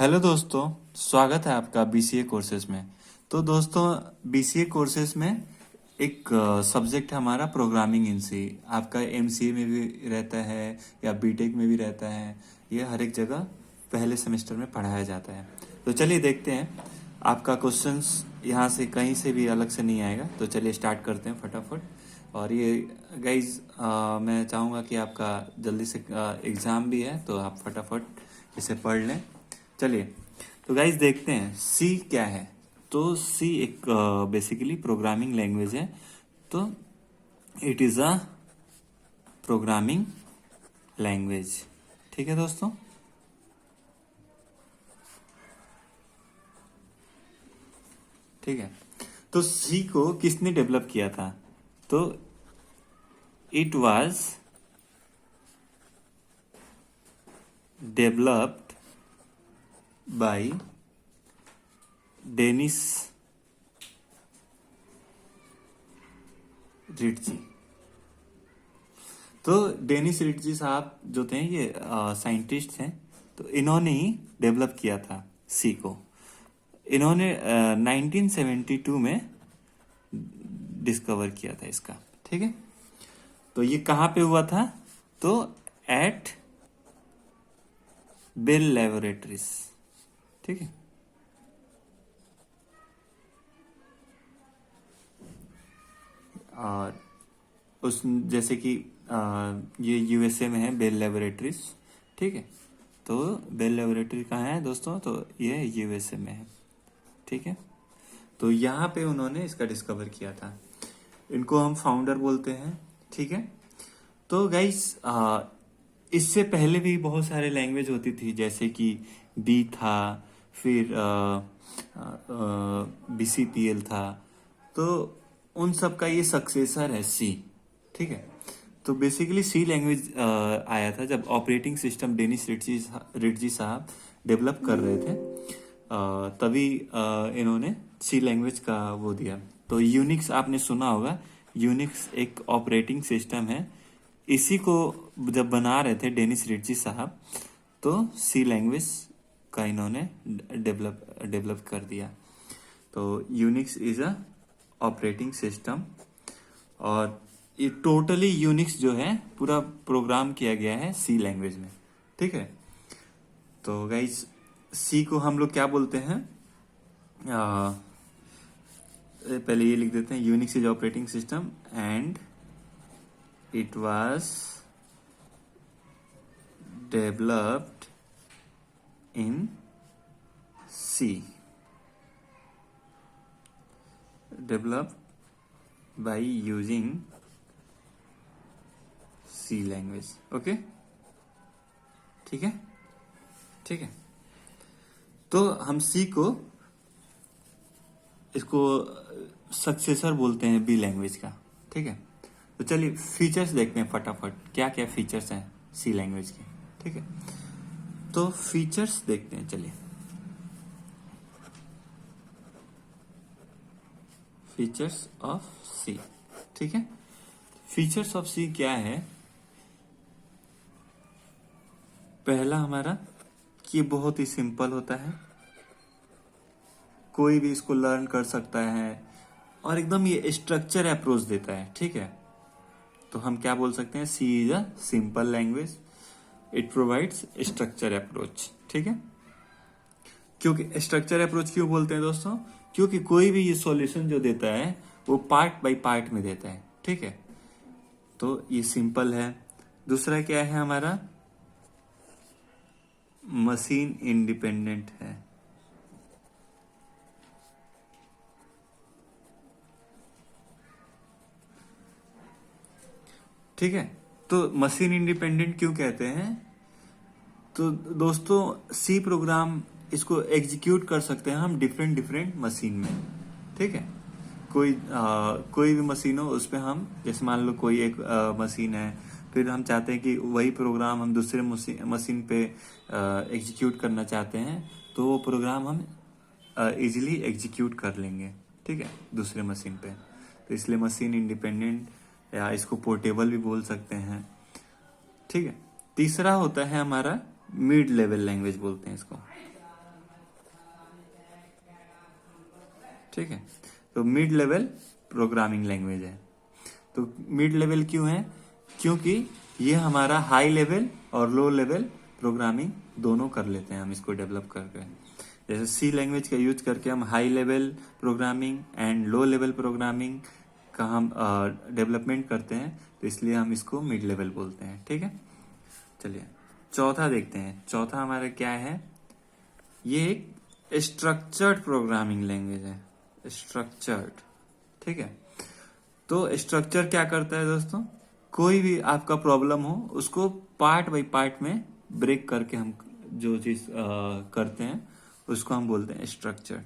Hello दोस्तों, स्वागत है आपका बीसीए कोर्सेज में। तो दोस्तों, बीसीए कोर्सेज में एक सब्जेक्ट है हमारा प्रोग्रामिंग इन सी। आपका एमसीए में भी रहता है या बीटेक में भी रहता है। ये हर एक जगह पहले सेमेस्टर में पढ़ाया जाता है। तो चलिए देखते हैं, आपका क्वेश्चंस यहाँ से कहीं से भी अलग से नहीं आएगा। तो चलिए स्टार्ट करते हैं फटाफट। और ये गाइज, मैं चाहूँगा कि आपका जल्दी से एग्ज़ाम भी है, तो आप फटाफट इसे पढ़ लें। चलिए, तो गाइज देखते हैं सी क्या है। तो सी एक बेसिकली प्रोग्रामिंग लैंग्वेज है। तो it is a programming language. ठीक है दोस्तों। ठीक है, तो सी को किसने डेवलप किया था? तो it was developed by Dennis Ritchie. तो डेनिस रिटजी साहब जो थे, ये साइंटिस्ट हैं। तो इन्होंने ही डेवलप किया था सी को। इन्होंने 1972 में डिस्कवर किया था इसका। ठीक है, तो ये कहाँ पे हुआ था? तो एट बेल लेबोरेटरीज। ठीक है, और उस जैसे कि ये यूएसए में है बेल लेबोरेटरीज। ठीक है, तो बेल लेबोरेटरी कहाँ है दोस्तों? तो ये यूएसए में है। ठीक है, तो यहाँ पे उन्होंने इसका डिस्कवर किया था। इनको हम फाउंडर बोलते हैं। ठीक है, तो गाइस, इससे पहले भी बहुत सारे लैंग्वेज होती थी, जैसे कि बी था, फिर बीसीपीएल था। तो उन सब का ये सक्सेसर है सी। ठीक है, तो बेसिकली सी लैंग्वेज आया था जब ऑपरेटिंग सिस्टम डेनिस रिटजी साहब डेवलप कर रहे थे। तभी इन्होंने सी लैंग्वेज का वो दिया। तो यूनिक्स आपने सुना होगा। यूनिक्स एक ऑपरेटिंग सिस्टम है। इसी को जब बना रहे थे डेनिस रिटजी साहब, तो सी लैंग्वेज का इन्होंने डेवलप कर दिया। तो Unix is a operating system, और ये टोटली यूनिक्स जो है पूरा प्रोग्राम किया गया है सी लैंग्वेज में। ठीक है, तो गाइज सी को हम लोग क्या बोलते हैं? पहले ये लिख देते हैं, Unix is operating system and it was developed in C, developed by using C language. Okay, ठीक है। ठीक है, तो हम सी को इसको सक्सेसर बोलते हैं बी लैंग्वेज का। ठीक है, तो चलिए फीचर्स देखते हैं फटाफट, क्या क्या फीचर्स हैं सी लैंग्वेज के। ठीक है, तो फीचर्स देखते हैं। चलिए, फीचर्स ऑफ सी। ठीक है, फीचर्स ऑफ सी क्या है? पहला हमारा कि ये बहुत ही सिंपल होता है, कोई भी इसको लर्न कर सकता है, और एकदम ये स्ट्रक्चर अप्रोच देता है। ठीक है, तो हम क्या बोल सकते हैं? C is a simple language, it provides structure approach. ठीक है, क्योंकि स्ट्रक्चर अप्रोच क्यों बोलते हैं दोस्तों? क्योंकि कोई भी ये सॉल्यूशन जो देता है वो पार्ट बाय पार्ट में देता है। ठीक है, तो ये सिंपल है। दूसरा क्या है हमारा? मशीन इंडिपेंडेंट है। ठीक है, तो मशीन इंडिपेंडेंट क्यों कहते हैं? तो दोस्तों, सी प्रोग्राम इसको एग्जीक्यूट कर सकते हैं हम डिफरेंट डिफरेंट मशीन में। ठीक है, कोई भी मशीन हो उस पर हम, जैसे मान लो कोई एक मशीन है, फिर हम चाहते हैं कि वही प्रोग्राम हम दूसरे मशीन पे एग्जीक्यूट करना चाहते हैं, तो वो प्रोग्राम हम इजीली एग्जीक्यूट कर लेंगे। ठीक है, दूसरे मशीन पे। तो इसलिए मशीन इंडिपेंडेंट, या इसको पोर्टेबल भी बोल सकते हैं। ठीक है, तीसरा होता है हमारा मिड लेवल लैंग्वेज बोलते हैं इसको। ठीक है। तो मिड लेवल प्रोग्रामिंग लैंग्वेज है। तो मिड लेवल क्यों है? क्योंकि ये हमारा हाई लेवल और लो लेवल प्रोग्रामिंग दोनों कर लेते हैं हम इसको डेवलप करके। जैसे सी लैंग्वेज का यूज करके हम high level programming and low level programming का हम डेवलपमेंट करते हैं, तो इसलिए हम इसको मिड लेवल बोलते हैं। ठीक है, चलिए चौथा देखते हैं। चौथा हमारा क्या है? ये एक स्ट्रक्चर्ड प्रोग्रामिंग लैंग्वेज है, स्ट्रक्चर्ड। ठीक है, तो स्ट्रक्चर क्या करता है दोस्तों? कोई भी आपका प्रॉब्लम हो उसको पार्ट बाय पार्ट में ब्रेक करके हम जो चीज करते हैं उसको हम बोलते हैं स्ट्रक्चर।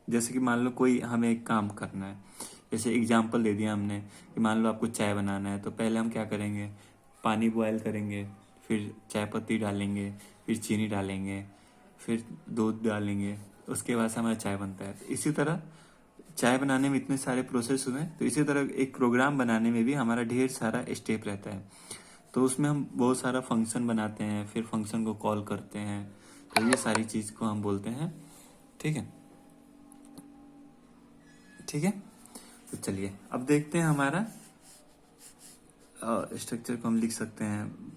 जैसे कि मान लो कोई हमें एक काम करना है, जैसे एग्जांपल दे दिया हमने कि मान लो आपको चाय बनाना है, तो पहले हम क्या करेंगे? पानी बॉयल करेंगे, फिर चाय पत्ती डालेंगे, फिर चीनी डालेंगे, फिर दूध डालेंगे, उसके बाद से हमारा चाय बनता है। तो इसी तरह चाय बनाने में इतने सारे प्रोसेस हुए, तो इसी तरह एक प्रोग्राम बनाने में भी हमारा ढेर सारा स्टेप रहता है। तो उसमें हम बहुत सारा फंक्शन बनाते हैं, फिर फंक्शन को कॉल करते हैं, तो ये सारी चीज को हम बोलते हैं। ठीक है, ठीक है। तो चलिए अब देखते हैं हमारा स्ट्रक्चर को हम लिख सकते हैं,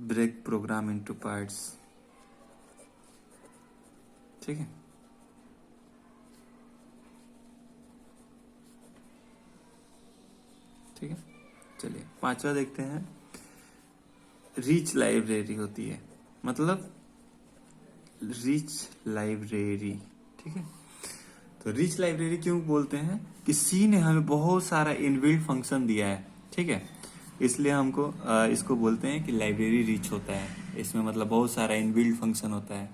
ब्रेक प्रोग्राम इनटू पार्ट्स। ठीक है, ठीक है। चलिए पांचवा देखते हैं, रिच लाइब्रेरी होती है, मतलब रिच लाइब्रेरी। ठीक है, तो रिच लाइब्रेरी क्यों बोलते हैं? कि सी ने हमें बहुत सारा इनबिल्ट फंक्शन दिया है। ठीक है, इसलिए हमको इसको बोलते हैं कि लाइब्रेरी रिच होता है। इसमें मतलब बहुत सारा इनबिल्ट फंक्शन होता है।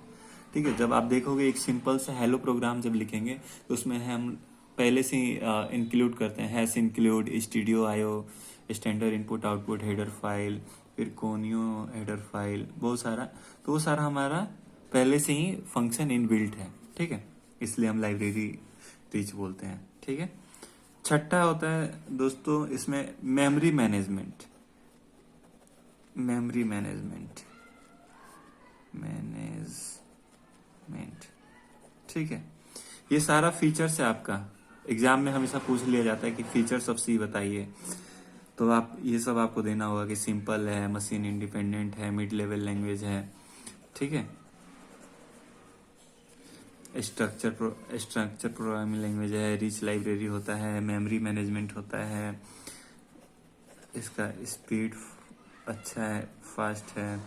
ठीक है, जब आप देखोगे एक सिंपल सा हेलो प्रोग्राम जब लिखेंगे तो उसमें हम पहले से ही इंक्लूड करते हैं, hash include studio IO, standard input output header file, फिर कोनियो हेडर फाइल, बहुत सारा। तो वो सारा हमारा पहले से ही फंक्शन इनबिल्ट है। ठीक है, इसलिए हम लाइब्रेरी रिच बोलते हैं। ठीक है, छठा होता है दोस्तों इसमें मेमोरी मैनेजमेंट। मेमोरी मैनेजमेंट, ठीक है। ये सारा फीचर्स है आपका। एग्जाम में हमेशा पूछ लिया जाता है कि फीचर्स ऑफ सी बताइए, तो आप ये सब आपको देना होगा कि सिंपल है, मशीन इंडिपेंडेंट है, मिड लेवल लैंग्वेज है। ठीक है, स्ट्रक्चर प्रोग्रामिंग लैंग्वेज है, रिच लाइब्रेरी होता है, मेमोरी मैनेजमेंट होता है, इसका स्पीड अच्छा है, फास्ट है,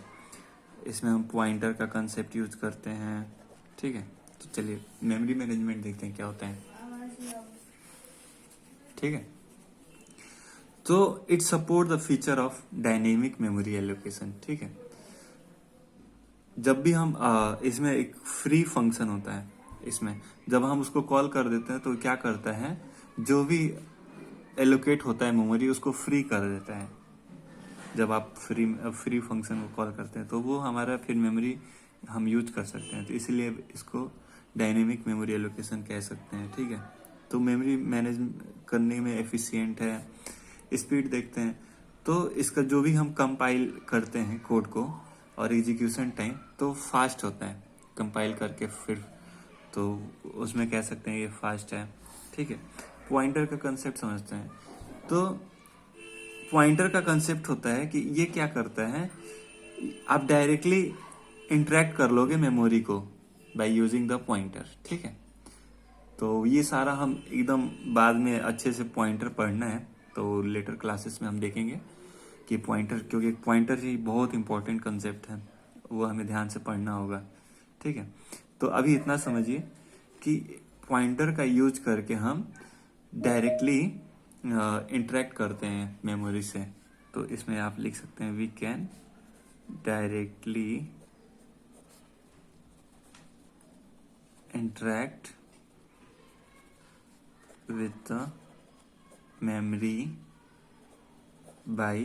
इसमें हम पॉइंटर का कंसेप्ट यूज करते हैं। ठीक है, तो चलिए मेमोरी मैनेजमेंट देखते हैं क्या होता है। ठीक है, तो it support the feature of dynamic memory allocation. ठीक है, जब भी हम इसमें एक फ्री फंक्शन होता है, इसमें जब हम उसको कॉल कर देते हैं तो क्या करता है, जो भी एलोकेट होता है मेमोरी उसको फ्री कर देता है। जब आप फ्री फंक्शन को कॉल करते हैं तो वो हमारा फिर मेमोरी हम यूज कर सकते हैं, तो इसलिए इसको डायनेमिक मेमोरी एलोकेशन कह सकते हैं। ठीक है, तो मेमोरी मैनेज करने में एफिशिएंट है। स्पीड देखते हैं, तो इसका जो भी हम कंपाइल करते हैं कोड को और एग्जीक्यूशन टाइम तो फास्ट होता है कंपाइल करके, फिर तो उसमें कह सकते हैं ये फास्ट है। ठीक है, पॉइंटर का कंसेप्ट समझते हैं। तो पॉइंटर का कंसेप्ट होता है कि ये क्या करता है, आप डायरेक्टली इंटरेक्ट कर लोगे मेमोरी को बाय यूजिंग द पॉइंटर। ठीक है, तो ये सारा हम एकदम बाद में अच्छे से पॉइंटर पढ़ना है, तो लेटर क्लासेस में हम देखेंगे कि पॉइंटर, क्योंकि पॉइंटर ही बहुत इंपॉर्टेंट कंसेप्ट है, वो हमें ध्यान से पढ़ना होगा। ठीक है, तो अभी इतना समझिए कि पॉइंटर का यूज करके हम डायरेक्टली इंटरेक्ट करते हैं मेमोरी से। तो इसमें आप लिख सकते हैं we can directly interact with the memory by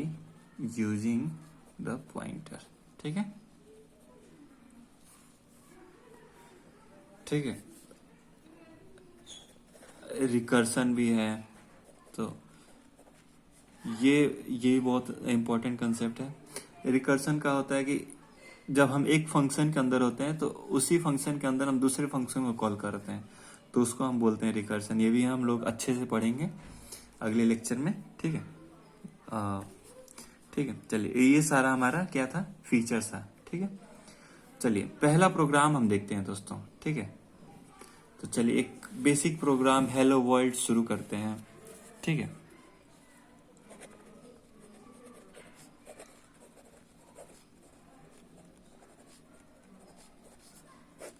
using the pointer। ठीक है, ठीक है। रिकर्सन भी है, तो ये बहुत इंपॉर्टेंट कंसेप्ट है। रिकर्सन का होता है कि जब हम एक फंक्शन के अंदर होते हैं तो उसी फंक्शन के अंदर हम दूसरे फंक्शन को कॉल करते हैं, तो उसको हम बोलते हैं रिकर्सन। ये भी हम लोग अच्छे से पढ़ेंगे अगले लेक्चर में, ठीक है। ठीक है, चलिए ये सारा हमारा क्या था, फीचर्स था, ठीक है। चलिए पहला प्रोग्राम हम देखते हैं दोस्तों, ठीक है। तो चलिए एक बेसिक प्रोग्राम हेलो वर्ल्ड शुरू करते हैं, ठीक है।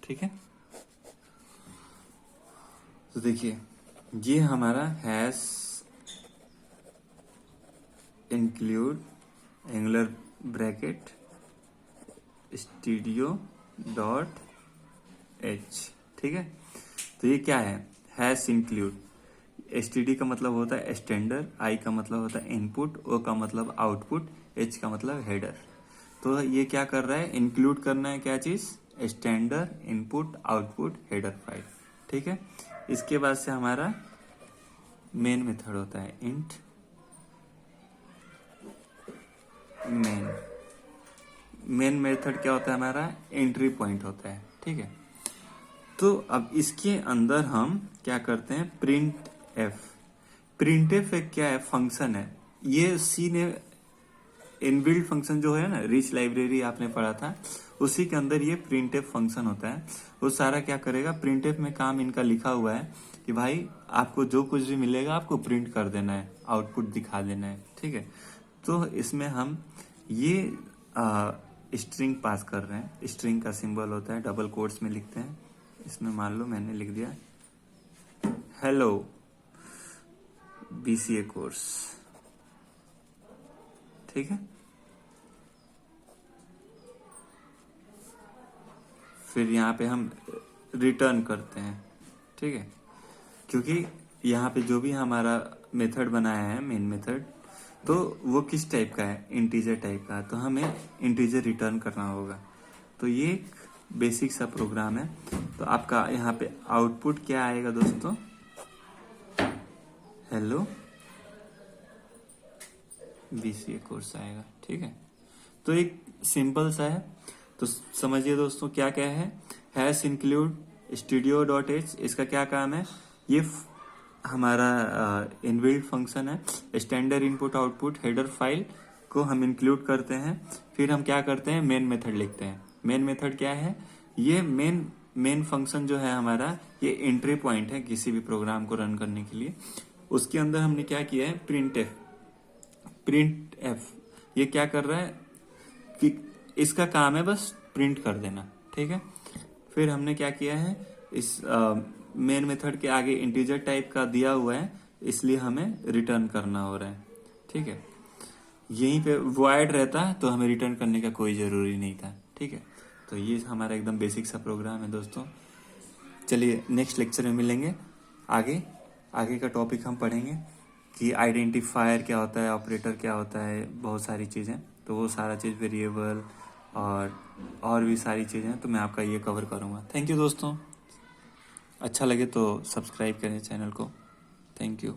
ठीक है, तो देखिए ये हमारा hash include angular bracket studio dot H, ठीक है। तो ये क्या है, हैश इंक्लूड, एसटीडी का मतलब होता है स्टैंडर्ड, आई का मतलब होता है इनपुट, ओ का मतलब आउटपुट, एच का मतलब हेडर। तो ये क्या कर रहा है, इंक्लूड करना है क्या चीज, standard, input, output, header file, ठीक है। इसके बाद से हमारा मेन मेथड होता है इंट मेन। मेन मेथड क्या होता है हमारा, एंट्री पॉइंट होता है, ठीक है। तो अब इसके अंदर हम क्या करते हैं, प्रिंट एफ। प्रिंट एफ एक क्या है, फंक्शन है। ये सी ने इनबिल्ट फंक्शन जो है ना, रिच लाइब्रेरी आपने पढ़ा था, उसी के अंदर ये प्रिंट एफ फंक्शन होता है। वो सारा क्या करेगा, प्रिंट एफ में काम इनका लिखा हुआ है कि भाई आपको जो कुछ भी मिलेगा आपको प्रिंट कर देना है, आउटपुट दिखा देना है, ठीक है। तो इसमें हम ये स्ट्रिंग पास कर रहे हैं। स्ट्रिंग का सिंबल होता है, डबल कोट्स में लिखते हैं। इसमें मान लो मैंने लिख दिया हेलो बीसीए कोर्स, ठीक है। फिर यहाँ पे हम रिटर्न करते हैं, ठीक है। क्योंकि यहाँ पे जो भी हमारा मेथड बनाया है मेन मेथड, तो वो किस टाइप का है, इंटीजर टाइप का, तो हमें इंटीजर रिटर्न करना होगा। तो ये एक बेसिक सा प्रोग्राम है। तो आपका यहाँ पे आउटपुट क्या आएगा दोस्तों, हेलो बीसीए कोर्स आएगा, ठीक है। तो एक सिंपल सा है। तो समझिए दोस्तों क्या क्या है, hash include studio dot H, इसका क्या काम है, ये हमारा इनबिल्ट फंक्शन है। Standard input output header file को हम इंक्लूड करते हैं। फिर हम क्या करते हैं, मेन मेथड लिखते हैं। मेन मेथड क्या है, ये मेन फंक्शन जो है हमारा, ये एंट्री पॉइंट है किसी भी प्रोग्राम को रन करने के लिए। उसके अंदर हमने क्या किया है, प्रिंट एफ। प्रिंट एफ ये क्या कर रहा है कि इसका काम है बस प्रिंट कर देना, ठीक है। फिर हमने क्या किया है, इस मेन मेथड के आगे इंटीजर टाइप का दिया हुआ है, इसलिए हमें रिटर्न करना हो रहा है, ठीक है। यहीं पे वॉइड रहता तो हमें रिटर्न करने का कोई जरूरी नहीं था, ठीक है। तो ये हमारा एकदम बेसिक सा प्रोग्राम है दोस्तों। चलिए नेक्स्ट लेक्चर में मिलेंगे। आगे आगे का टॉपिक हम पढ़ेंगे कि आइडेंटिफायर क्या होता है, ऑपरेटर क्या होता है, बहुत सारी चीज़ें। तो वो सारा चीज़ वेरिएबल और भी सारी चीज़ें, तो मैं आपका ये कवर करूँगा। थैंक यू दोस्तों, अच्छा लगे तो सब्सक्राइब करें चैनल को। Thank you.